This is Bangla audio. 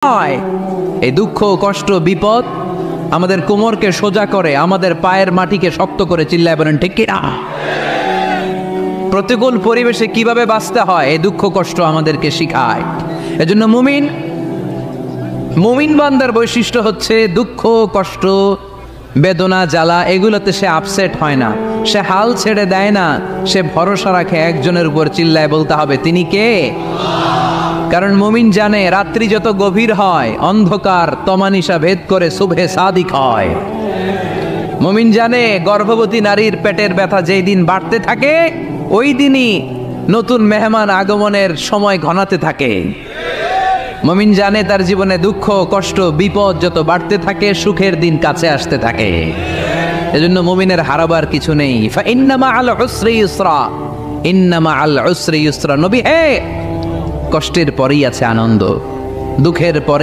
হয়। এই দুঃখ কষ্ট বিপদ আমাদের কোমরকে সোজা করে, আমাদের পায়ের মাটিকে শক্ত করে। চিল্লায় বলেন ঠিক কিনা? প্রতিকূল পরিবেশে কিভাবে বাঁচতে হয় এই দুঃখ কষ্ট আমাদেরকে শিখায়। এজন্য মুমিন বান্দার বৈশিষ্ট্য হচ্ছে দুঃখ কষ্ট বেদনা জ্বালা এগুলোতে সে আপসেট হয় না, সে হাল ছেড়ে দেয় না, সে ভরসা রাখে একজনের উপর। চিল্লায় বলতে হবে তিনি কে? কারণ মুমিন জানে রাত্রি যত গভীর হয় অন্ধকার তমানিসা ভেদ করে সুবহে সাদিক হয়। মুমিন জানে গর্ভবতী নারীর পেটের ব্যথা যেই দিন বাড়তে থাকে ওই দিনই নতুন মেহমান আগমনের সময় ঘনাতে থাকে। মুমিন জানে তার জীবনে দুঃখ কষ্ট বিপদ যত বাড়তে থাকে সুখের দিন কাছে আসতে থাকে। এজন্য মুমিনের হারাবার কিছু নেই। ফা ইন্না মাআল উসরি ইউসরা, ইন্না মাআল উসরি ইউসরা। নবী হে, কষ্টের পরেই আছে আনন্দ, দুঃখের পরে